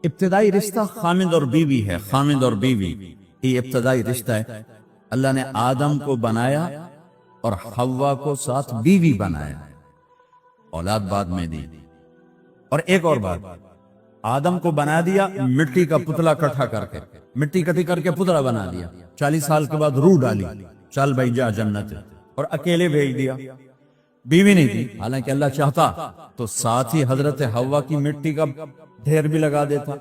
ابتدائی رشتہ خامد اور بیوی ہے. خامد اور بیوی یہ ابتدائی رشتہ ہے. اللہ نے آدم کو بنایا اور حوا کو ساتھ بیوی بنایا، اولاد بعد میں دی. اور ایک اور بات، آدم کو بنا دیا مٹی کا پتلا کٹھا کر کے، مٹی کٹھی کر کے پتلا بنا دیا. 40 سال کے بعد روح ڈالی، چل بھائی جا جنت، اور اکیلے بھیج دیا. بیوی نہیں تھی. حالانکہ اللہ چاہتا تو ساتھ ہی حضرت حوا کی مٹی کا ڈھیر بھی لگا دیتا،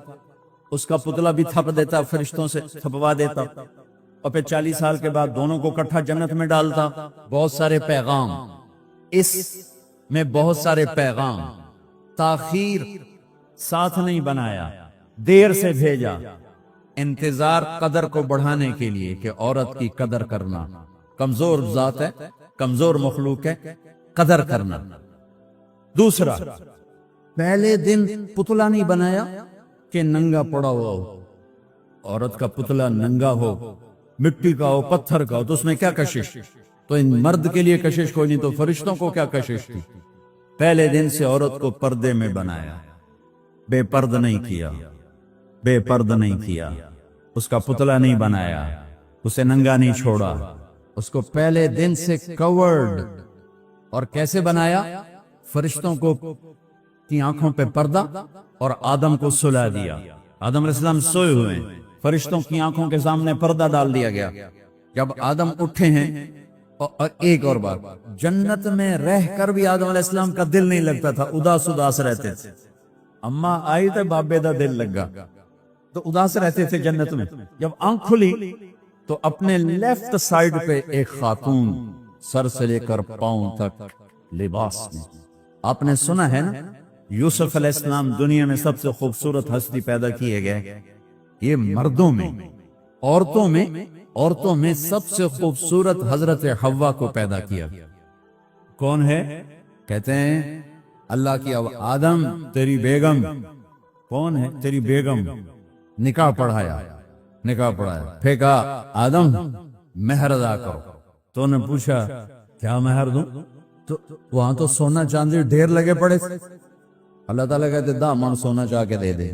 اس کا پتلا بھی تھپ دیتا، فرشتوں سے تھپوا دیتا، اور پھر 40 سال کے بعد دونوں کو کٹھا جنت میں ڈالتا. بہت سارے پیغام اس میں، بہت سارے پیغام. تاخیر ساتھ نہیں بنایا، دیر سے بھیجا. انتظار قدر کو بڑھانے کے لیے کہ عورت کی قدر کرنا. کمزور ذات ہے، کمزور مخلوق ہے، قدر کرنا. دوسرا، پہلے دن پتلا نہیں بنایا کہ ننگا پڑا ہوا ہو. عورت کا پتلا ننگا ہو، مٹی کا ہو، پتھر کا ہو، تو اس میں کیا کشش؟ تو ان مرد کے لیے کشش کوئی نہیں، تو فرشتوں کو کیا کشش تھی؟ پہلے دن سے عورت کو پردے میں بنایا، بے پرد نہیں کیا، بے پرد نہیں کیا. اس کا پتلا نہیں بنایا، اسے ننگا نہیں چھوڑا، اس کو پہلے دن سے کورڈ. اور کیسے بنایا؟ فرشتوں کو کی آنکھوں پہ پردہ اور آدم کو سلا دیا. آدم علیہ السلام سوئے ہوئے ہیں، فرشتوں کی آنکھوں کے سامنے پردہ ڈال دیا گیا. جب آدم اٹھے ہیں، اور ایک اور بات، جنت میں رہ کر بھی آدم علیہ السلام کا دل نہیں لگتا تھا، اداس اداس رہتے تھے. اماں آئی تو بابے دا دل لگا، تو اداس رہتے تھے جنت میں. جب آنکھ کھلی تو اپنے لیفٹ سائیڈ پہ ایک خاتون سر سے لے کر پاؤں تک لباس میں. آپ نے سنا ہے نا، یوسف علیہ السلام دنیا میں سب سے خوبصورت ہستی پیدا کیے گئے. یہ مردوں میں، عورتوں میں سب سے خوبصورت حضرت حوا کو پیدا کیا. کون ہے؟ کہتے ہیں اللہ کی آدم تیری بیگم. کون ہے تیری بیگم؟ نکاح پڑھایا، پھینکا آدم مہر ادا کرو. تو نے پوچھا کیا مہر دوں؟ تو وہاں تو سونا چاندی ڈھیر لگے پڑے. اللہ تعالیٰ کہتے دا من سونا چاہ کے دے دے.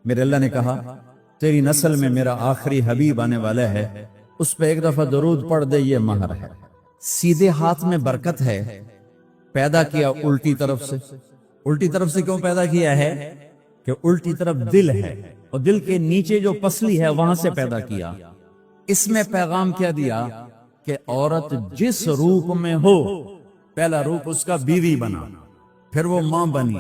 میرے اللہ نے کہا تیری نسل میں میرا آخری حبیب آنے والا ہے، اس پہ ایک دفعہ درود پڑھ دے، یہ مہر ہے. سیدھے ہاتھ میں برکت ہے. پیدا کیا الٹی طرف سے. الٹی طرف سے کیوں پیدا کیا ہے؟ کہ الٹی طرف دل ہے، اور دل کے نیچے جو پسلی ہے وہاں سے پیدا کیا. اس میں پیغام کیا دیا کہ عورت جس روپ میں ہو، پہلا روپ اس کا بیوی بنا، پھر وہ ماں بنی،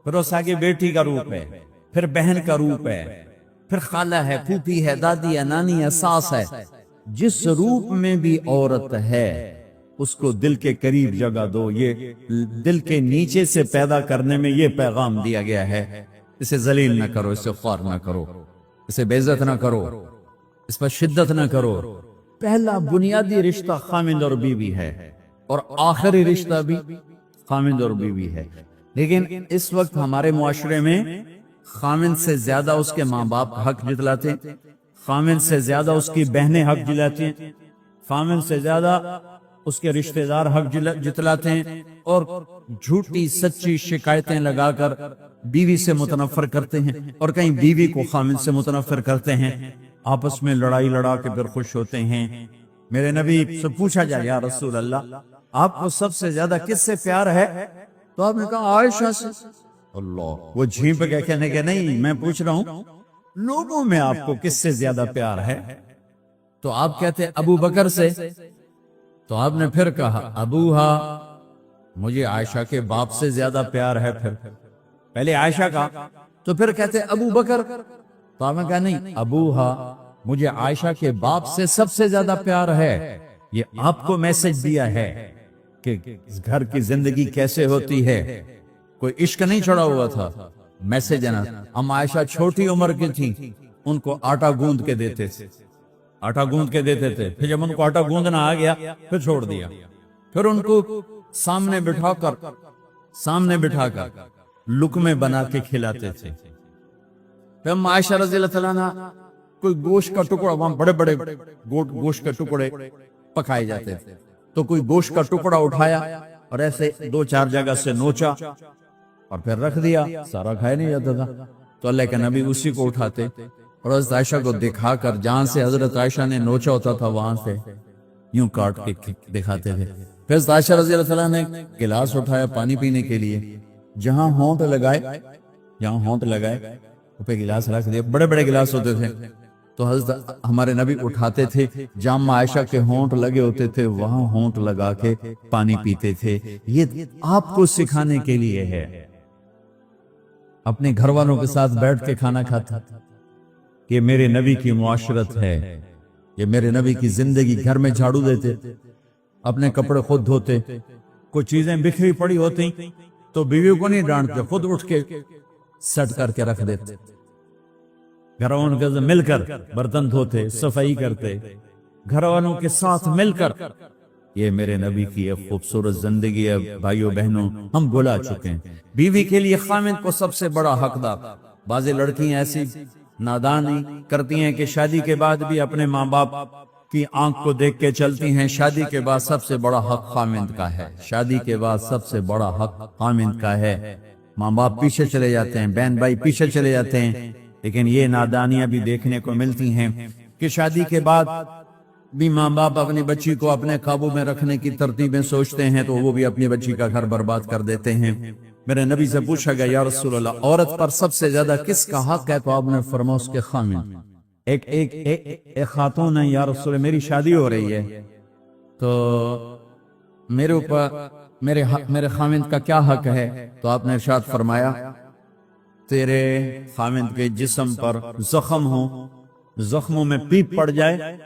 پھر اس آگے بیٹی کا روپ ہے، پھر بہن کا روپ ہے، پھر خالہ ہے، پھوپھی ہے، دادی ہے، نانی ہے، ساس ہے. جس روپ میں بھی عورت ہے اس کو دل کے قریب جگہ دو. یہ دل کے نیچے سے پیدا کرنے میں یہ پیغام دیا گیا ہے. اسے ذلیل نہ کرو، اسے خوار نہ کرو، اسے بے عزت نہ کرو، اس پر شدت نہ کرو. پہلا بنیادی رشتہ خامند اور بیوی ہے، اور آخری رشتہ بھی خامند اور بیوی ہے. لیکن اس وقت ہمارے معاشرے میں خامند سے زیادہ اس کے ماں باپ حق جتلاتے ہیں، خامند سے زیادہ اس کی بہنیں حق جتلاتی ہیں، خامند سے زیادہ اس کے رشتہ دار حق جتلاتے ہیں، اور جھوٹی سچی شکایتیں لگا کر بیوی سے متنفر کرتے ہیں، اور کہیں بیوی کو خامند سے متنفر کرتے ہیں. آپس میں لڑائی لڑا کے پھر خوش ہوتے ہیں. میرے نبی سے پوچھا جائے یا رسول اللہ آپ کو سب سے زیادہ کس سے پیار ہے؟ تو آپ نے کہا عائشہ سے. اللہ، وہ جھینپ کے کہنے کے نہیں، میں پوچھ رہا ہوں لوگوں میں آپ کو کس سے زیادہ پیار ہے؟ تو آپ کہتے ابو بکر سے. تو آپ نے پھر کہا ابوہا، مجھے عائشہ کے باپ سے زیادہ پیار ہے. پھر پہلے عائشہ کا، تو پھر کہتے ابو بکر. تو آپ نے کہا نہیں، ابوہا، مجھے عائشہ کے باپ سے سب سے زیادہ پیار ہے. یہ آپ کو میسج دیا ہے کہ گھر کی زندگی کیسے ہوتی ہے. کوئی عشق نہیں چڑھا ہوا تھا، میسج ہے نا. ہم عائشہ چھوٹی عمر کی تھی، ان کو آٹا گوندھ کے دیتے تھے، آٹا گوندھ کے دیتے تھے. پھر جب ان کو آٹا گوندھنا آ گیا پھر چھوڑ دیا. پھر ان کو سامنے بٹھا کر لقمے بنا کے کھلاتے تھے. پھر ہم عائشہ رضی اللہ تعالیٰ عنہ کوئی گوشت کا ٹکڑا، وہاں بڑے بڑے گوشت کے ٹکڑے پکائے جاتے تھے، تو کوئی گوشت کا ٹکڑا اٹھایا اور ایسے 2-4 جگہ سے نوچا اور پھر رکھ دیا. سارا کھایا نہیں جاتا تھا. تو اللہ کے نبی اسی کو اٹھاتے اور حضرت عائشہ کو دکھا کر جہاں سے حضرت عائشہ نے نوچا ہوتا تھا وہاں سے یوں کاٹ کے دکھاتے تھے. پھر حضرت عائشہ رضی اللہ تعالیٰ نے گلاس اٹھایا پانی پینے کے لیے, جہاں ہونٹ لگائے وہ پہ گلاس رکھ دیا. بڑے بڑے گلاس ہوتے تھے تو حضرت ہمارے نبی اٹھاتے تھے, جہاں عائشہ کے ہونٹ لگے ہوتے تھے وہاں ہونٹ لگا کے پانی پیتے تھے. یہ آپ کو سکھانے کے لیے ہے. اپنے گھر والوں کے ساتھ بیٹھ کے کھانا کھاتا, یہ میرے نبی کی معاشرت ہے, یہ میرے نبی کی زندگی. گھر میں جھاڑو دیتے, اپنے کپڑے خود دھوتے, کوئی چیزیں بکھری پڑی ہوتی تو بیوی کو نہیں ڈانٹتے, خود اٹھ کے سیٹ کر کے رکھ دیتے. گھر والوں کے ساتھ مل کر برتن دھوتے, صفائی کرتے, گھر والوں کے ساتھ مل کر. یہ میرے نبی کی ایک خوبصورت زندگی ہے. بھائیو بہنوں, ہم بھلا چکے ہیں بیوی کے لیے خامد کو سب سے بڑا حقدار. بعضی لڑکیاں ایسی نادانی کرتی ہیں کہ شادی کے بعد بھی اپنے ماں باپ کی آنکھ کو دیکھ کے چلتی ہیں. شادی کے بعد سب سے بڑا حق خامد کا ہے. شادی کے بعد سب سے بڑا حق خامد کا ہے. ماں باپ پیچھے چلے جاتے ہیں, بہن بھائی پیچھے چلے جاتے ہیں, لیکن یہ نادانیاں بھی دیکھنے کو ملتی ہیں کہ شادی کے بعد بھی ماں باپ اپنی بچی کو اپنے قابو میں رکھنے کی ترتیبیں سوچتے ہیں تو وہ بھی اپنی بچی کا گھر برباد کر دیتے ہیں. میرے نبی سے پوچھا گیا, یا رسول اللہ, عورت پر سب سے زیادہ کس کا حق ہے؟ تو آپ نے فرمایا اس کے خامد. ایک خاتون ہے, یا رسول اللہ میری شادی ہو رہی ہے تو میرے اوپر میرے خامد کا کیا حق ہے؟ تو آپ نے ارشاد فرمایا, تیرے خامد کے جسم پر زخم ہو, زخموں میں پیپ پڑ جائے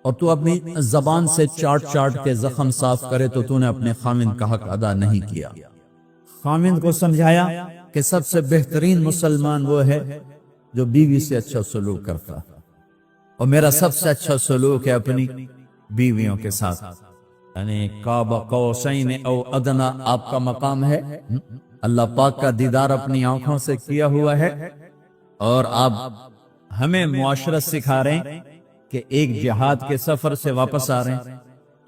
اور تو اپنی زبان سے چاٹ کے زخم صاف کرے تو تو نے اپنے خامد کا حق ادا نہیں کیا. خامد کو سمجھایا کہ سب سے بہترین مسلمان وہ ہے جو بیوی سے اچھا سلوک کرتا, اور میرا سب سے اچھا سلوک ہے اپنی بیویوں کے ساتھ. یعنی قاب قوسین او ادنا آپ کا مقام ہے. اللہ پاک کا دیدار اپنی آنکھوں سے کیا ہوا ہے, اور آپ ہمیں معاشرت سکھا رہے ہیں کہ ایک جہاد کے سفر سے واپس آ رہے ہیں.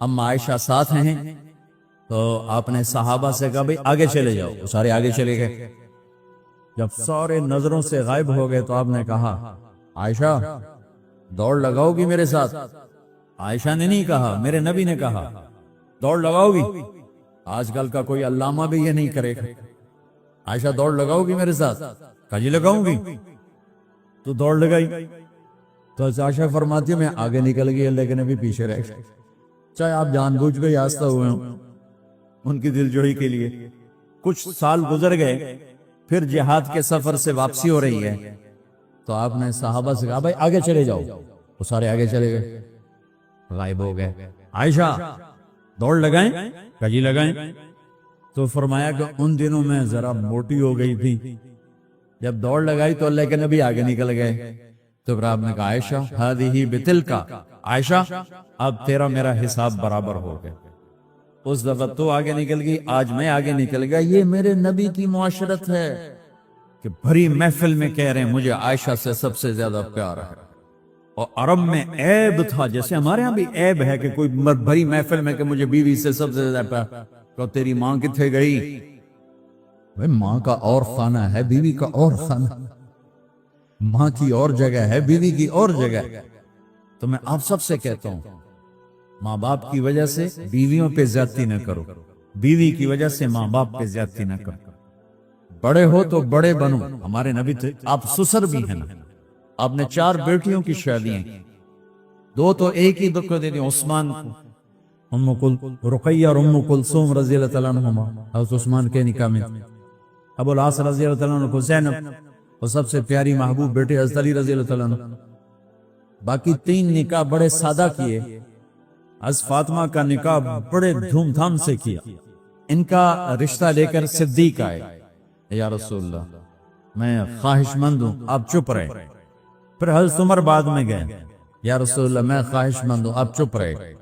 اما عائشہ ساتھ ہیں تو آپ نے صحابہ سے کہا بھئی آگے چلے جاؤ. وہ سارے آگے چلے گئے. جب سارے نظروں سے غائب ہو گئے تو آپ نے کہا, عائشہ دوڑ لگاؤ گی میرے ساتھ؟ عائشہ نے نہیں کہا, میرے نبی نے کہا دوڑ لگاؤ گی. آج کل کا کوئی علامہ بھی یہ نہیں کرے گا. عائشہ دوڑ لگاؤ گی میرے ساتھ؟ کہا جی لگاؤں گی. تو دوڑ لگائی تو عائشہ فرماتی ہے میں آگے نکل گئی, اللہ کے نبی پیچھے رہ گئے. چاہے آپ جان بوجھ کے آستہ ہوئے ہوں ان کی دل جوئی کے لیے. کچھ سال گزر گئے, پھر جہاد کے سفر سے واپسی ہو رہی ہے تو آپ نے صحابہ سے کہا بھائی آگے چلے جاؤ. وہ سارے آگے چلے گئے, غائب ہو گئے. عائشہ دوڑ لگائیں؟ کہا جی لگائیں. تو فرمایا کہ ان دنوں میں ذرا موٹی ہو گئی تھی, جب دوڑ لگائی تو اللہ کے نبی آگے نکل گئے. تو پھر آپ نے کہا عائشہ ہذہ بتلکا, عائشہ اب تیرا میرا حساب برابر ہو گیا. اس دفعہ تو آگے نکل گئی, آج میں آگے نکل گیا. یہ میرے نبی کی معاشرت ہے کہ بھری محفل میں کہہ رہے ہیں مجھے عائشہ سے سب سے زیادہ پیار ہے. اور عرب میں عیب تھا, جیسے ہمارے ہاں بھی عیب ہے کہ کوئی بھری محفل میں کہ مجھے بیوی سے سب سے زیادہ پیار. تو تیری ماں کتنے گئی؟ ماں کا اور خانہ ہے, بیوی کا اور خانہ. ماں کی اور جگہ ہے, بیوی کی اور جگہ. تو میں آپ سب سے کہتا ہوں ماں باپ کی وجہ سے بیویوں پہ زیادتی نہ کرو, بیوی کی وجہ سے ماں باپ پہ زیادتی نہ کرو. بڑے ہو تو بڑے بنو. ہمارے نبی تھے, آپ سسر بھی ہیں نا, آپ نے 4 بیٹیوں کی شادیاں کی, 2 تو ایک ہی دکھ دے دی عثمان کو, رقیہ اور ام کلثوم رضی اللہ تعالیٰ عنہما حضرت عثمان کے نکاح میں, ابو العاص رضی اللہ تعالیٰ عنہ کو زینب, اور سب سے پیاری محبوب بیٹے حضرت علی رضی اللہ تعالیٰ عنہ. باقی 3 نکاح بڑے سادہ کیے. حضرت فاطمہ کا نکاح بڑے دھوم دھام سے کیا. ان کا رشتہ لے کر صدیق آئے, یا رسول اللہ میں خواہش مند ہوں, آپ چپ رہے. پھر حضرت عمر بعد میں گئے, یا رسول اللہ میں خواہش مند ہوں, آپ چپ رہے.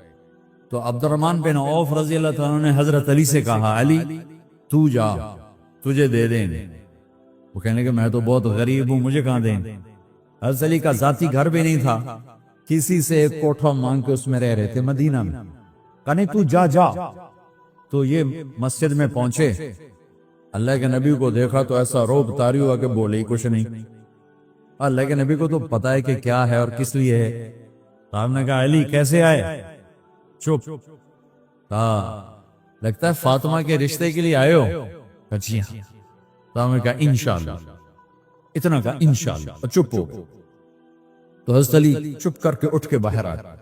تو عبد الرحمن بن عوف رضی اللہ تعالیٰ نے حضرت علی سے کہا علی تو جا, تجھے دے دیں. وہ کہنے کہ میں تو بہت غریب ہوں, مجھے کہاں دیں. حضرت علی کا ذاتی گھر بھی نہیں تھا, کسی سے ایک کوٹھا مانگ کے اس میں رہ رہے تھے مدینہ میں. کہا نہیں تو جا. تو یہ مسجد میں پہنچے, اللہ کے نبی کو دیکھا تو ایسا روب طاری ہوا کہ بولے ہی کچھ نہیں. اللہ کے نبی کو تو پتا ہے کہ کیا ہے اور کس لیے ہے. صاحب نے کہا علی کیسے آئے؟ چپ. لگتا ہے فاطمہ کے رشتے کے لیے آئے ہو؟ جی ہاں. صاحب نے کہا انشاءاللہ. اتنا کہا انشاءاللہ اور چپ ہو گئے. تو حضرت علی چپ کر کے اٹھ کے باہر آ گئے.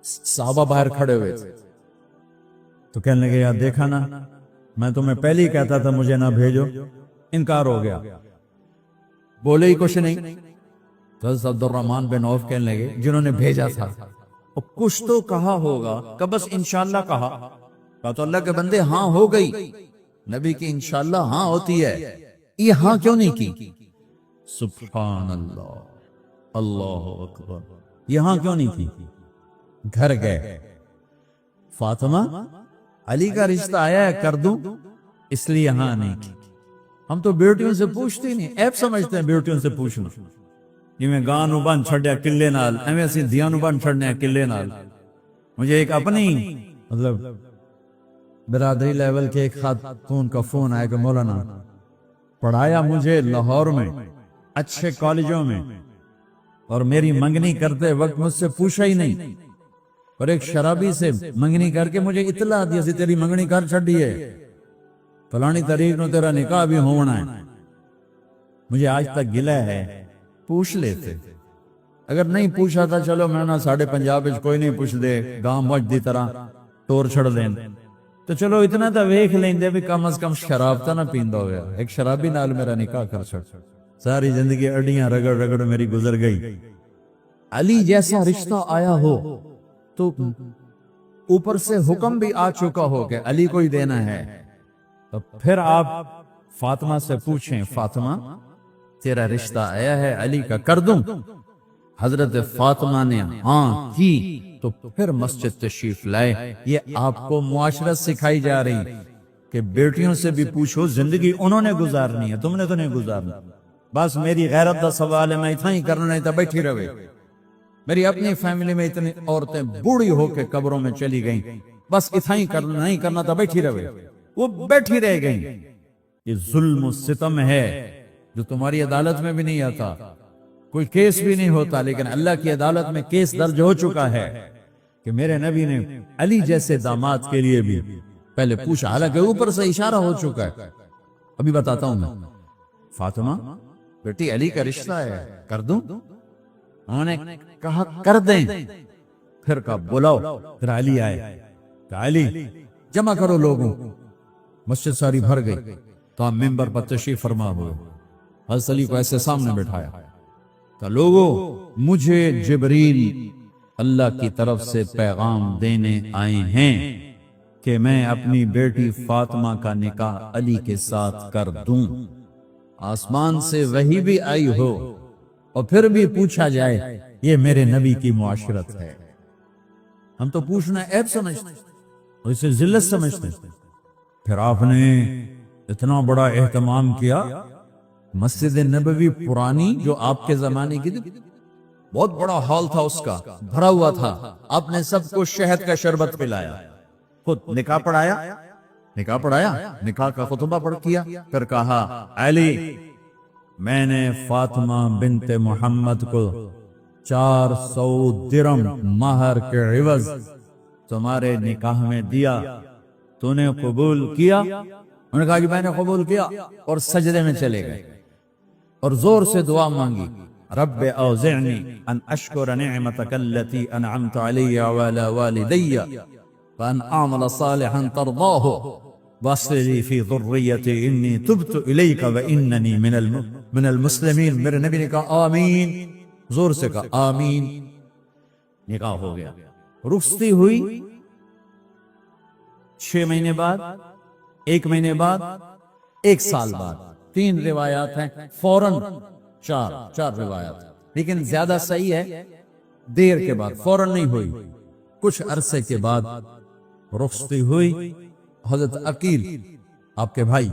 صحابہ باہر کھڑے ہوئے تھے تو کہنے لگے یار دیکھا نا میں تمہیں پہلے ہی کہتا تھا مجھے نہ بھیجو. انکار ہو گیا, بولے ہی کچھ نہیں. تو حضرت عبد الرحمن بن عوف کہنے لگے جنہوں نے بھیجا تھا کچھ تو کہا ہوگا, کہ بس انشاءاللہ کہا تو اللہ کے بندے ہاں ہو گئی. نبی کی انشاءاللہ ہاں ہوتی ہے, یہ ہاں کیوں نہیں کی؟ سبحان اللہ, اللہ اکبر. یہ ہاں کیوں نہیں کی؟ گھر گئے, فاطمہ علی کا رشتہ آیا ہے کر دوں, اس لیے ہاں نہیں کی. ہم تو بیٹیوں سے پوچھتے نہیں, ایپ سمجھتے ہیں بیٹیوں سے پوچھنا. جی میں گاں نو بن چھڑیا قلعے نال, ایویں اسی دیاں نو بن چھڑنے قلعے نال. مجھے ایک اپنی مطلب برادری لیول کے ایک خاتون کا فون آیا کہ مولانا پڑھایا مجھے لاہور میں اچھے کالجوں میں, اور میری منگنی کرتے وقت مجھ سے پوچھا ہی نہیں, اور ایک شرابی سے منگنی کر کے مجھے اطلاع دیا سی تیری منگنی کر چھڑی ہے, فلانی تاریخ نو تیرا نکاح بھی ہونا ہے. مجھے آج تک گلہ ہے, پوچھ لیتے. اگر نہیں پوچھا تھا چلو میں نہ ساڑھے پنجاب کوئی نہیں پوچھ دے, گاں مجھ دی طرح ٹور چھڑ دیں تو چلو اتنا تا ویکھ لیندے بھی کم از کم شراب تا نہ پیندا ہویا. ایک شرابی نال میرا نکاح کر چھڑ, ساری زندگی اڈیاں رگڑ رگڑ میری گزر گئی. علی جیسا رشتہ آیا ہو تو اوپر سے حکم بھی آ چکا ہو کہ علی کو ہی دینا ہے, تو پھر آپ فاطمہ سے پوچھیں فاطمہ تیرا رشتہ آیا ہے علی کا کر دوں؟ حضرت فاطمہ نے ہاں کی تو پھر مسجد تشریف لائے. یہ آپ کو معاشرت سکھائی جا رہی کہ بیٹیوں سے بھی پوچھو, زندگی انہوں نے گزارنی ہے, تم نے تو نہیں گزارنا. بس میری غیرت دا سوال ہے, میں اتنا ہی کرنا نہیں تھا بیٹھی رہے. میری اپنی فیملی میں اتنی عورتیں بوڑھی ہو کے قبروں میں چلی گئیں, بس اتنا ہی کرنا نہیں کرنا تھا بیٹھی رہے, وہ بیٹھی رہ گئیں. یہ ظلم و ستم ہے جو تمہاری عدالت میں بھی نہیں آتا, کوئی کیس بھی نہیں ہوتا, لیکن اللہ کی عدالت میں کیس درج ہو چکا ہے کہ میرے نبی نے علی جیسے داماد کے لیے بھی پہلے پوچھا, حالانکہ اوپر سے اشارہ ہو چکا ہے. ابھی بتاتا ہوں میں. فاطمہ بیٹی علی کا رشتہ ہے کر دوں؟ انہوں نے کہا کر دیں. پھر کہا بلاؤ. پھر علی آئے, کہا علی جمع کرو لوگوں. مسجد ساری بھر گئی تو آپ ممبر پر تشریف فرما ہوئے. حضرت علی کو ایسے سامنے بٹھایا کہ لوگوں مجھے جبریل اللہ کی طرف سے پیغام دینے آئے ہیں کہ میں اپنی بیٹی فاطمہ کا نکاح علی کے ساتھ کر دوں. آسمان سے وحی بھی آئی ہو اور پھر بھی پوچھا جائے, یہ میرے نبی کی معاشرت ہے. ہم تو پوچھنا عیب سمجھتے اور اسے ذلت سمجھتے. پھر آپ نے اتنا بڑا اہتمام کیا. مسجد نبوی پرانی جو آپ کے زمانے کی تھی, بہت بڑا ہال تھا, اس کا بھرا ہوا تھا. آپ نے سب کو شہد کا شربت پلایا, خود نکاح پڑھایا, نکاح کا خطبہ پڑھ کیا. پھر کہا علی میں نے فاطمہ بنت محمد کو 400 درم مہر کے عوض تمہارے نکاح میں دیا, تو نے قبول کیا؟ انہوں نے کہا کہ میں نے قبول کیا, اور سجدے میں چلے گئے اور زور سے دعا مانگی, رب اوزعنی ان اشکر نعمتک التي انعمت علی وعلی والدی وان اعمل صالحا ترضاه واصلح لي في ذريتي انی تبت الیک واننی من المسلمین. میرے نبی نے کہا آمین, زور سے کہا آمین. نکاح ہو گیا. رخصتی ہوئی 6 مہینے بعد, 1 مہینے بعد, 1 سال بعد. 3 روایات ہیں, فوراً 4 روایات, لیکن زیادہ صحیح ہے دیر کے بعد, فوراً نہیں ہوئی. کچھ عرصے کے بعد رخصتی ہوئی. حضرت عقیل آپ کے بھائی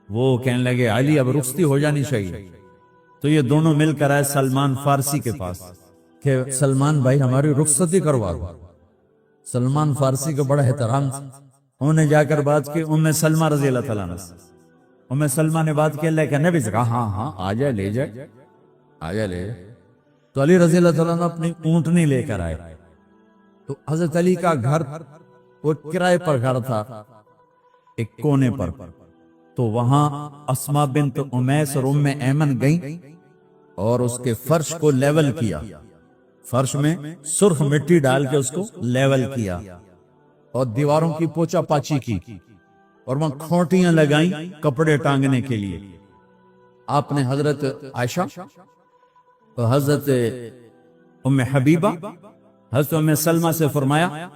وہ کہنے لگے علی اب رخصتی ہو جانی چاہیے. تو یہ دونوں مل کر آئے سلمان فارسی کے پاس کہ سلمان بھائی ہماری رخصتی کروا. سلمان فارسی کو بڑا احترام تھا, انہوں نے جا کر بات کی ام سلمہ رضی اللہ تعالیٰ عنہ سے۔ ام سلمہ نے بات کی اللہ کے نبی سے، کہا ہاں ہاں آ جائے لے جائے، آ جائے لے جائے۔ تو علی رضی اللہ تعالیٰ عنہ اپنی اونٹنی لے کر آئے۔ تو حضرت علی کا گھر وہ کرائے پر گھر تھا ایک کونے پر، تو وہاں اسماء بنت امیس اور ام ایمن گئیں اور اس کے فرش کو لیول کیا، فرش میں سرخ مٹی ڈال کے اس کو لیول کیا اور دیواروں کی پوچا پاچی کی اور وہاں کھوٹیاں لگائیں کپڑے ٹانگنے کے لیے۔ آپ نے حضرت عائشہ اور حضرت ام حبیبہ حضرت ام سلمہ سے فرمایا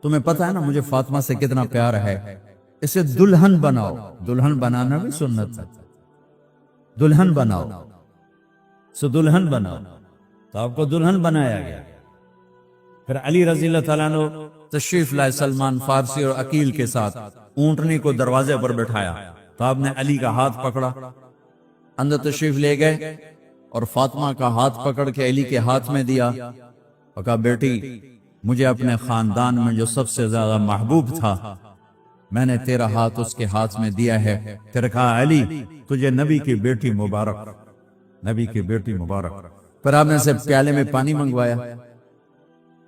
تمہیں پتہ ہے نا مجھے فاطمہ سے کتنا پیار ہے، اسے دلہن بناؤ۔ دلہن بنانا بھی سنت ہے، دلہن بناؤ، سو دلہن بناؤ۔ تو آپ کو دلہن بنایا گیا۔ پھر علی رضی اللہ تعالیٰ عنہ تشریف لائے سلمان فارسی اور عقیل کے ساتھ، اونٹنی کو دروازے پر بٹھایا تو آپ نے علی کا ہاتھ پکڑا، اندر تشریف لے گئے اور فاطمہ کا ہاتھ پکڑ کے علی کے ہاتھ میں دیا اور کہا بیٹی مجھے اپنے خاندان میں جو سب سے زیادہ محبوب تھا میں نے تیرا ہاتھ اس کے ہاتھ میں دیا ہے۔ پھر کہا علی تجھے نبی کی بیٹی مبارک، نبی کی بیٹی مبارک۔ پھر آپ نے سے پیالے میں پانی منگوایا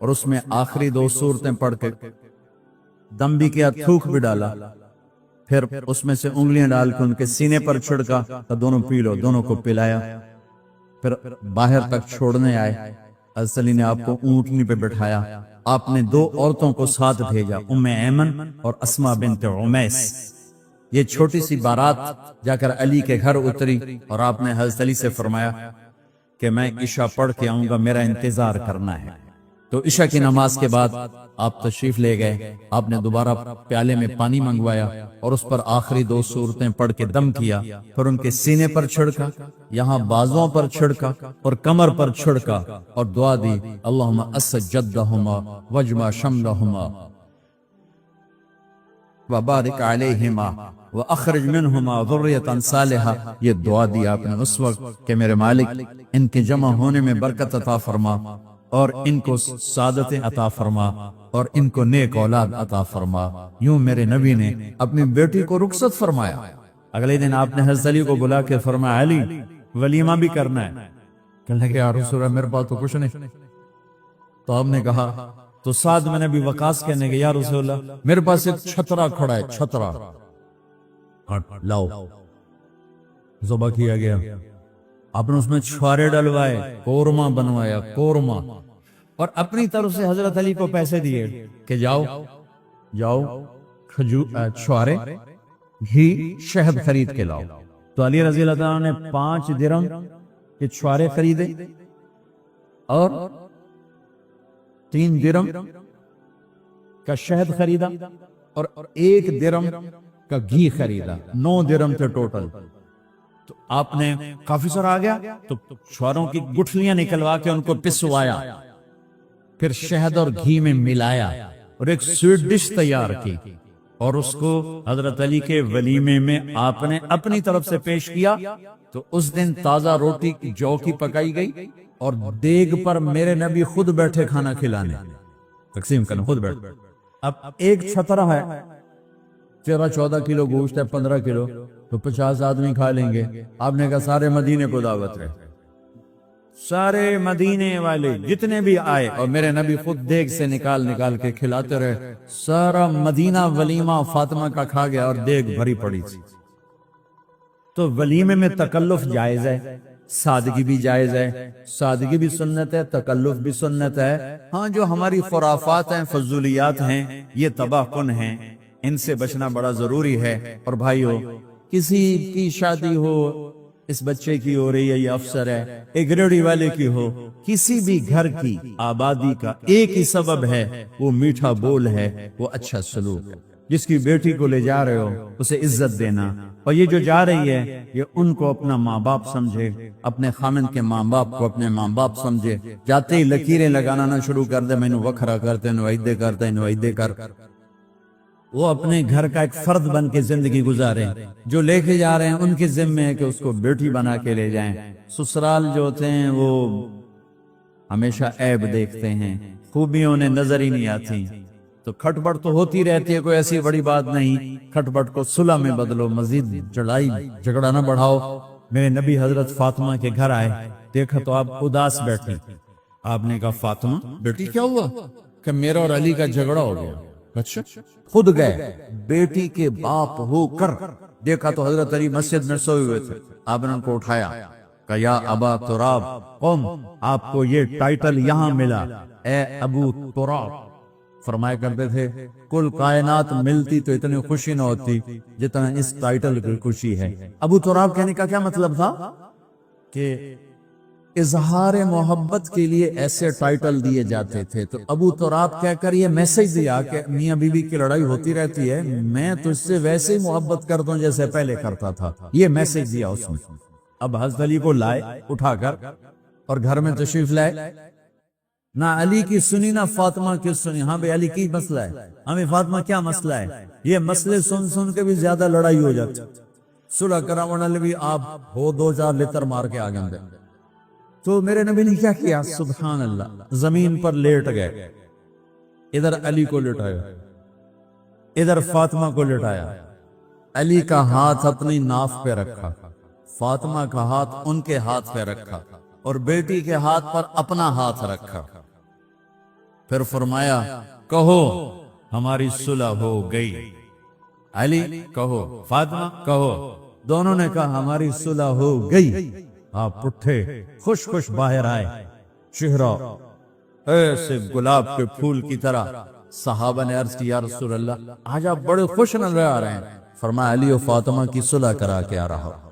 اور اس میں آخری 2 سورتیں پڑھ کے دم بھی کیا، تھوک بھی ڈالا، پھر اس میں سے انگلیاں ڈال کے ان کے سینے پر چھڑکا تو دونوں پی لو، دونوں کو پلایا۔ پھر باہر تک چھوڑنے آئے، حضرت علی نے آپ کو اونٹنی پہ بٹھایا، آپ نے 2 عورتوں کو ساتھ بھیجا، ام ایمن اور اسماء بنت امیس۔ یہ چھوٹی سی بارات جا کر علی کے گھر اتری اور آپ نے حضرت علی سے فرمایا کہ میں عشاء پڑھ کے آؤں گا، میرا انتظار کرنا ہے۔ تو عشاء کی نماز کے بعد آپ تشریف لے گئے، آپ نے دوبارہ پیالے میں پانی منگوایا اور اس پر آخری 2 سورتیں پڑھ کے دم کیا، پھر ان کے سینے پر چھڑکا، یہاں بازوں پر چھڑکا اور کمر پر چھڑکا اور دعا دی اللہم اسد جدہما وجمع شملہما وبارک علیہما واخرج منہما ذریۃ صالحہ۔ یہ دعا دی آپ نے اس وقت کہ میرے مالک ان کے جمع ہونے میں برکت عطا فرما اور ان کو سعادت عطا فرما اور ان کو نیک اولاد عطا فرما۔ یوں میرے نبی نے اپنی بیٹی کو رخصت فرمایا۔ اگلے دن آپ نے حضرت علی کو بلا کے فرمایا علی ولیمہ بھی کرنا ہے۔ کہنے لگے یا رسول اللہ میرے پاس تو کچھ نہیں۔ تو آپ نے کہا تو سعد میں نے بھی وقاص کہنے گے یا رسول اللہ میرے پاس ایک چھترا کھڑا ہے، چھترا لاؤ، ذبح کیا گیا۔ آپ نے اس میں چھوارے ڈلوائے، قورمہ بنوایا، قورمہ، اور اپنی طرف سے حضرت علی کو پیسے دیے کہ جاؤ چھوارے گھی شہد خرید کے لاؤ۔ تو علی رضی اللہ تعالیٰ نے 5 درہم کے چھوارے خریدے اور 3 درہم کا شہد خریدا اور 1 درہم کا گھی خریدا، 9 درہم تھے ٹوٹل۔ تو آپ نے کافی سارا آ گیا تو چھواروں کی گٹھلیاں نکلوا کے ان کو پسوایا، پھر شہد اور گھی میں ملایا اور ایک سویٹ ڈش تیار کی اور اس کو حضرت علی کے ولیمے میں آپ نے اپنی طرف سے پیش کیا۔ تو اس دن تازہ روٹی جو کی پکائی گئی اور دیگ پر میرے نبی خود بیٹھے کھانا کھلانے، تقسیم کرنے خود بیٹھے۔ اب ایک چھترا ہے، 13-14 کلو گوشت ہے، 15 کلو تو 50 آدمی کھا لیں گے۔ آپ نے کہا سارے مدینے کو دعوت ہے، سارے مدینے والے جتنے بھی آئے اور میرے نبی خود دیگ سے نکال کے کھلاتے رہے۔ سارا مدینہ ولیمہ فاطمہ کا کھا گیا اور دیگ بھری پڑی تھی۔ تو ولیمے میں تکلف جائز ہے، سادگی بھی جائز ہے، سادگی بھی سنت ہے، تکلف بھی سنت ہے۔ ہاں جو ہماری خرافات ہیں، فضولیات ہیں، یہ تباہ کن ہیں، ان سے بچنا بڑا ضروری ہے۔ اور بھائیو کسی کی شادی ہو، اس بچے کی ہو رہی ہے، یہ افسر ہے، ایک ریڑھی والے کی ہو، کسی بھی گھر کی آبادی کا ایک ہی سبب ہے، وہ میٹھا بول ہے، وہ اچھا سلوک ہے۔ جس کی بیٹی کو لے جا رہے ہو اسے عزت دینا، اور یہ جو جا رہی ہے یہ ان کو اپنا ماں باپ سمجھے، اپنے خامن کے ماں باپ کو اپنے ماں باپ سمجھے۔ جاتے ہی لکیریں لگانا نہ شروع کر دے، میں وکھرا کرتے نویدے کرتے نویدے کر۔ وہ اپنے گھر کا ایک فرد بن کے زندگی گزارے، جو لے کے جا رہے ہیں ان کے ذمے ہے کہ اس کو بیٹی بنا کے لے جائیں۔ سسرال جو ہوتے ہیں وہ ہمیشہ عیب دیکھتے ہیں، خوبیوں انہیں نظر ہی نہیں آتی۔ تو کھٹپٹ تو ہوتی رہتی ہے، کوئی ایسی بڑی بات نہیں، کھٹپٹ کو صلح میں بدلو، مزید لڑائی جھگڑا نہ بڑھاؤ۔ میرے نبی حضرت فاطمہ کے گھر آئے، دیکھا تو آپ اداس بیٹھے۔ آپ نے کہا فاطمہ بیٹی کیا ہوا؟ کہ میرا اور علی کا جھگڑا ہو گیا۔ اچھا، خود گئے بیٹی کے باپ ہو کر، دیکھا تو حضرت علی مسجد میں سوئے ہوئے تھے، آپ نے ان کو اٹھایا، کہ یا ابا تراب قم، آپ کو یہ ٹائٹل یہاں ملا، اے ابو تراب۔ فرمایا کرتے تھے کل کائنات ملتی تو اتنی خوشی نہ ہوتی جتنا اس ٹائٹل کی خوشی ہے۔ ابو تراب کہنے کا کیا مطلب تھا؟ کہ اظہار محبت کے لیے ایسے ٹائٹل دیے جاتے تھے، تو ابو تراب کہہ کر یہ میسج دیا کہ میاں بیوی کی لڑائی ہوتی رہتی ہے، میں تجھ سے ویسے ہی محبت کرتا ہوں جیسے پہلے کرتا تھا، یہ میسج دیا اس نے۔ اب حضرت علی کو لائے اٹھا کر اور گھر میں تشریف لائے، نہ علی کی سنی نہ فاطمہ کی سنی۔ ہاں بھئی علی کی مسئلہ ہے، ہمیں فاطمہ کیا مسئلہ ہے؟ یہ مسئلے سن سن کے بھی زیادہ لڑائی ہو جاتی، صلح کرانے لگے، آپ ہو دو چار لتر مار کے آگے اندر۔ تو میرے نبی نے کیا کیا؟ سبحان اللہ، زمین پر لیٹ گئے، ادھر علی کو لٹایا، ادھر فاطمہ کو لٹایا، علی کا ہاتھ اپنی ناف پہ رکھا، فاطمہ کا ہاتھ ان کے ہاتھ پہ رکھا، اور بیٹی کے ہاتھ پر اپنا ہاتھ رکھا۔ پھر فرمایا کہو ہماری صلح ہو گئی، علی کہو، فاطمہ کہو۔ دونوں نے کہا ہماری صلح ہو گئی۔ آپ اٹھے، خوش خوش باہر آئے، چہرہ ایسے گلاب کے پھول کی طرح۔ صحابہ نے عرض کی یا رسول اللہ آج آپ بڑے خوش نظر آ رہے ہیں۔ فرمایا علی و فاطمہ کی صلح کرا کے آ رہا ہوں۔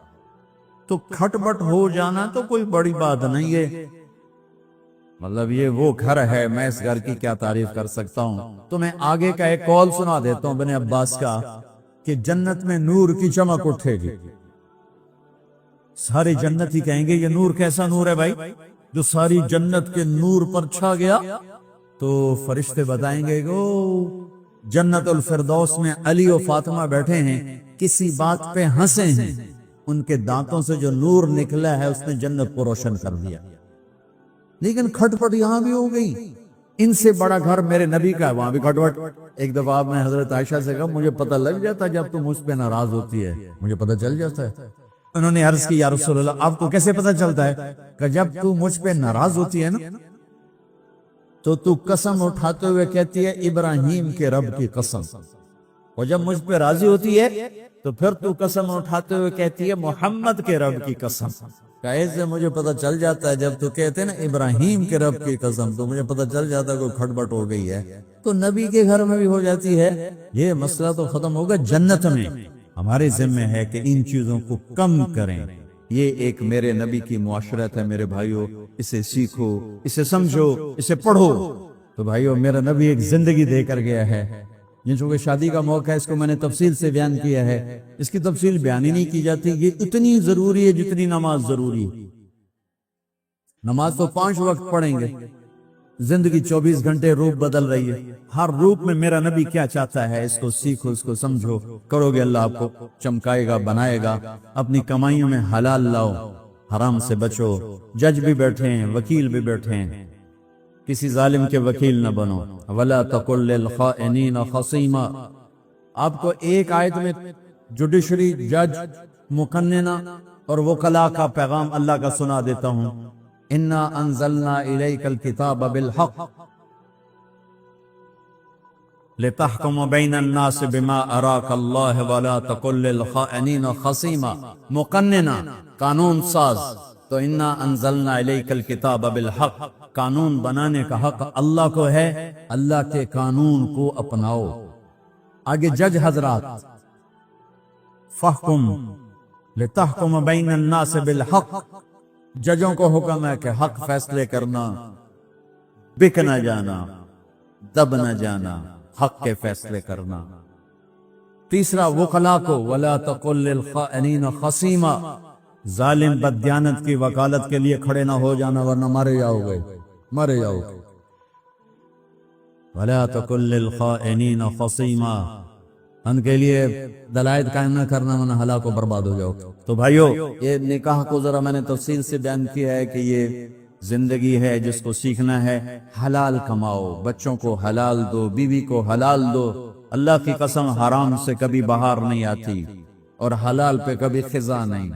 تو کھٹ بٹ ہو جانا تو کوئی بڑی بات نہیں ہے، مطلب یہ وہ گھر ہے، میں اس گھر کی کیا تعریف کر سکتا ہوں۔ تو میں آگے کا ایک قول سنا دیتا ہوں ابن عباس کا، کہ جنت میں نور کی چمک اٹھے گی، سارے جنت ہی کہیں گے یہ نور کیسا نور ہے بھائی جو ساری جنت کے نور پر چھا گیا؟ تو فرشتے بتائیں گے کہ جنت الفردوس میں علی و فاطمہ بیٹھے ہیں، کسی بات پہ ہنسے ہیں، ان کے دانتوں سے جو نور نکلا ہے اس نے جنت کو روشن کر دیا۔ لیکن کھٹ پٹ یہاں بھی ہو گئی، ان سے بڑا گھر میرے نبی کا ہے، وہاں بھی کھٹ پٹ۔ ایک دفعہ آپ نے حضرت عائشہ سے کہا مجھے پتہ لگ جاتا جب تم مجھ پہ ناراض ہوتی ہے، مجھے پتہ چل جاتا ہے۔ انہوں نے عرض کی یا رسول اللہ آپ کو کیسے پتہ چلتا ہے؟ کہ جب تو مجھ پہ ناراض ہوتی ہے نا تو قسم اٹھاتے ہوئے کہتی ہے ابراہیم کے رب کی قسم، اور جب مجھ پہ راضی ہوتی ہے تو پھر تو قسم اٹھاتے ہوئے کہتی ہے محمد کے رب کی قسم۔ ایسے مجھے پتہ چل جاتا ہے جب تو کہتے ہیں نا ابراہیم کے رب کی قسم، تو مجھے پتہ چل جاتا ہے کوئی کھٹ بٹ ہو گئی ہے۔ تو نبی کے گھر میں بھی ہو جاتی ہے، یہ مسئلہ تو ختم ہوگا جنت میں۔ ہمارے ذمہ ہے کہ ان چیزوں کو کم کریں، یہ ایک میرے نبی کی معاشرت ہے میرے بھائیو، اسے سیکھو، اسے سمجھو، اسے پڑھو۔ تو بھائیو میرا نبی ایک زندگی دے کر گیا ہے، جن چونکہ شادی کا موقع ہے اس کو میں نے تفصیل سے بیان کیا ہے، اس کی تفصیل بیان ہی نہیں کی جاتی، یہ اتنی ضروری ہے جتنی نماز ضروری ہے۔ نماز تو 5 وقت پڑھیں گے، زندگی 24 گھنٹے روپ بدل رہی ہے، ہر روپ میں میرا نبی کیا چاہتا ہے اس کو سیکھو، اس کو سمجھو، کرو گے اللہ آپ کو چمکائے گا، بنائے گا۔ اپنی کمائیوں میں حلال لاؤ، حرام سے بچو۔ جج بھی بیٹھے ہیں، وکیل بھی بیٹھے ہیں، کسی ظالم کے وکیل نہ بنو۔ وَلَا تَقُلْ لِلْخَائِنِينَ خَصِيمًا۔ آپ کو ایک آیت میں جوڈیشری، جج، مقننہ اور وکلاء کا پیغام اللہ کا سنا دیتا ہوں۔ اِنَّا أَنزَلْنَا إِلَيْكَ الْكِتَابَ بِالْحَقِّ لِتَحْكُمَ بَيْنَ النَّاسِ بِمَا أَرَاكَ اللَّهُ وَلَا تَقُلْ لِلْخَائِنِينَ خَصِيمًا۔ مقننہ، قانون ساز، تو اِنَّا أَنزَلْنَا إِلَيْكَ الْكِتَابَ بِالْحَقِّ، قانون بنانے کا حق اللہ کو ہے، اللہ کے قانون کو اپناؤ۔ آگے جج حضرات، فَحْكُمْ لِتَحْكُمَ بَيْنَ النَّاسِ بِالْحَقِّ، ججوں کو حکم ہے کہ حق فیصلے کرنا، بک نہ جانا، دب نہ جانا، حق کے فیصلے کرنا۔ تیسرا وکلاء کو وَلَا تَقُلْ لِلْخَائِنِينَ خَصِيمًا، ظالم بددیانت کی وکالت کے لیے کھڑے نہ ہو جانا ورنہ مارے جاؤ گے، مرے جاؤ گے۔ وَلَا تَقُلْ لِلْخَائِنِينَ خَصِيمًا، ان کے لیے دلائل قائم نہ کرنا ورنہ ہلاک و برباد ہو جاؤ۔ تو بھائیو یہ نکاح کو ذرا میں نے تفصیل سے بیان کیا ہے کہ یہ زندگی ہے جس کو سیکھنا ہے حلال کماؤ، بچوں کو حلال دو، بیوی کو حلال دو۔ اللہ کی قسم حرام سے کبھی بہار نہیں آتی، اور حلال پہ کبھی خزاں نہیں۔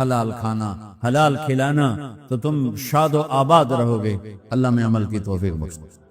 حلال کھانا، حلال کھلانا، تو تم شاد و آباد رہو گے۔ اللہ میں عمل کی توفیق بخشے۔